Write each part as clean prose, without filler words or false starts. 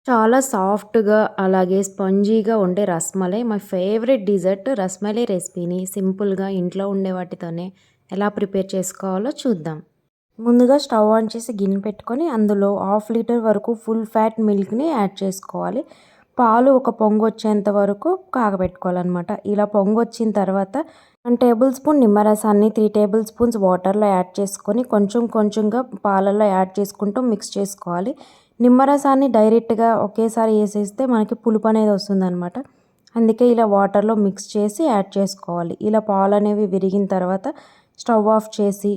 చాలా సాఫ్ట్‌గా అలాగే స్పాంజీగా ఉండే rasmalai my favourite dessert. Rasmalai రెసిపీని సింపుల్‌గా ఇంట్లో ఉండే వాటితోనే ఎలా ప్రిపేర్ చేసుకోవాలో చూద్దాం. ముందుగా స్టవ్ ఆన్ చేసి గిన్నె పెట్టుకొని అందులో హాఫ్ లీటర్ వరకు ఫుల్ ఫ్యాట్ మిల్క్‌ని యాడ్ చేసుకోవాలి. పాలు ఒక పొంగొచ్చేంత వరకు కాగబెట్టుకోవాలనమాట. ఇలా పొంగొచ్చిన తర్వాత 1 టేబుల్ స్పూన్ నిమ్మరసాన్ని 3 టేబుల్ స్పూన్స్ వాటర్‌లో యాడ్ చేసుకొని కొంచెం కొంచెంగా పాలల్లో యాడ్ చేసుకుంటూ మిక్స్ చేసుకోవాలి. నిమ్మరసాన్ని డైరెక్ట్‌గా ఒకేసారి ఏసేస్తే మనకి పులుపు అనేది వస్తుందనమాట. అందుకే ఇలా వాటర్‌లో మిక్స్ చేసి యాడ్ చేసుకోవాలి. ఇలా పాలనేవి విరిగిన తర్వాత స్టవ్ ఆఫ్ చేసి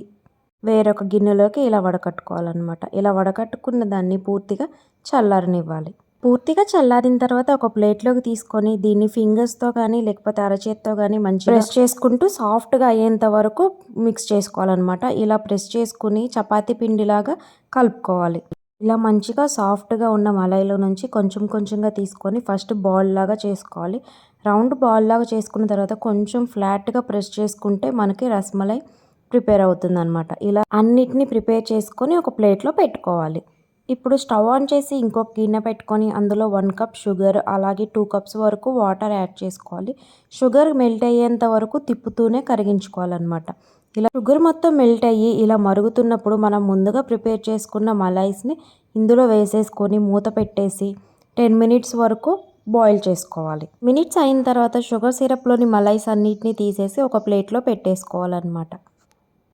వేరొక గిన్నెలోకి ఇలా వడకట్టుకోవాలనమాట. ఇలా వడకట్టుకున్న దాన్ని పూర్తిగా చల్లారనివ్వాలి. పూర్తిగా చల్లారిన తర్వాత ఒక ప్లేట్‌లోకి తీసుకొని దీన్ని ఫింగర్స్‌తో కానీ లేకపోతే అరచేత్తో కానీ మంచిగా ప్రెస్ చేసుకుంటూ సాఫ్ట్‌గా అయ్యేంత వరకు మిక్స్ చేసుకోవాలనమాట. ఇలా ప్రెస్ చేసుకొని చపాతీ పిండిలాగా కలుపుకోవాలి. ఇలా మంచిగా సాఫ్ట్‌గా ఉన్న మలైలో నుంచి కొంచెం కొంచెంగా తీసుకొని ఫస్ట్ బాల్ లాగా చేసుకోవాలి. రౌండ్ బాల్ లాగా చేసుకున్న తర్వాత కొంచెం ఫ్లాట్‌గా ప్రెస్ చేసుకుంటే మనకి రసమలై ప్రిపేర్ అవుతుందనమాట. ఇలా అన్నిటిని ప్రిపేర్ చేసుకొని ఒక ప్లేట్‌లో పెట్టుకోవాలి. ఇప్పుడు స్టవ్ ఆన్ చేసి ఇంకొక గిన్నె పెట్టుకొని అందులో 1 కప్ షుగర్ అలాగే 2 కప్స్ వరకు వాటర్ యాడ్ చేసుకోవాలి. షుగర్ మెల్ట్ అయ్యేంత వరకు తిప్పుతూనే కరిగించుకోవాలన్నమాట. ఇలా షుగర్ మొత్తం మెల్ట్ అయ్యి ఇలా మరుగుతున్నప్పుడు మనం ముందుగా ప్రిపేర్ చేసుకున్న మలైస్ని ఇందులో వేసేసుకొని మూత పెట్టేసి 10 మినిట్స్ వరకు బాయిల్ చేసుకోవాలి. మినిట్స్ అయిన తర్వాత షుగర్ సిరప్లోని మలైస్ అన్నిటిని తీసేసి ఒక ప్లేట్లో పెట్టేసుకోవాలన్నమాట.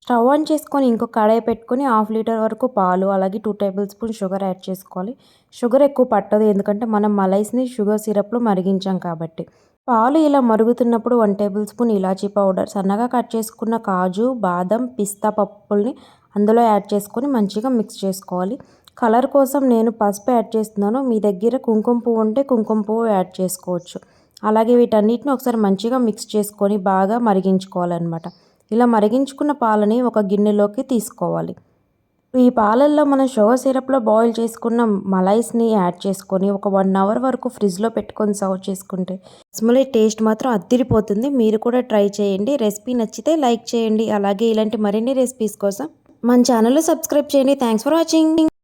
స్టవ్ ఆన్ చేసుకొని ఇంకో కడాయి పెట్టుకొని హాఫ్ లీటర్ వరకు పాలు అలాగే 2 టేబుల్ స్పూన్ షుగర్ యాడ్ చేసుకోవాలి. షుగర్ ఎక్కువ పట్టదు ఎందుకంటే మనం మలైస్ని షుగర్ సిరప్లో మరిగించాం కాబట్టి. పాలు ఇలా మరుగుతున్నప్పుడు 1 టేబుల్ స్పూన్ ఇలాచీ పౌడర్, సన్నగా కట్ చేసుకున్న కాజు, బాదం, పిస్తా పప్పుల్ని అందులో యాడ్ చేసుకొని మంచిగా మిక్స్ చేసుకోవాలి. కలర్ కోసం నేను పసుపు యాడ్ చేస్తున్నాను. మీ దగ్గర కుంకుమ పువ్వు ఉంటే కుంకుమ పువ్వు యాడ్ చేసుకోవచ్చు. అలాగే వీటన్నిటిని ఒకసారి మంచిగా మిక్స్ చేసుకొని బాగా మరిగించుకోవాలన్నమాట. ఇలా మరిగించుకున్న పాలని ఒక గిన్నెలోకి తీసుకోవాలి. ఈ పాలల్లో మనం షుగర్ సిరప్లో బాయిల్ చేసుకున్న మలైస్ని యాడ్ చేసుకొని ఒక 1 అవర్ వరకు ఫ్రిడ్జ్లో పెట్టుకొని సర్వ్ చేసుకుంటే రస్మలై టేస్ట్ మాత్రం అద్దిరిపోతుంది. మీరు కూడా ట్రై చేయండి. రెసిపీ నచ్చితే లైక్ చేయండి. అలాగే ఇలాంటి మరిన్ని రెసిపీస్ కోసం మన ఛానల్లో సబ్స్క్రైబ్ చేయండి. Thanks for watching.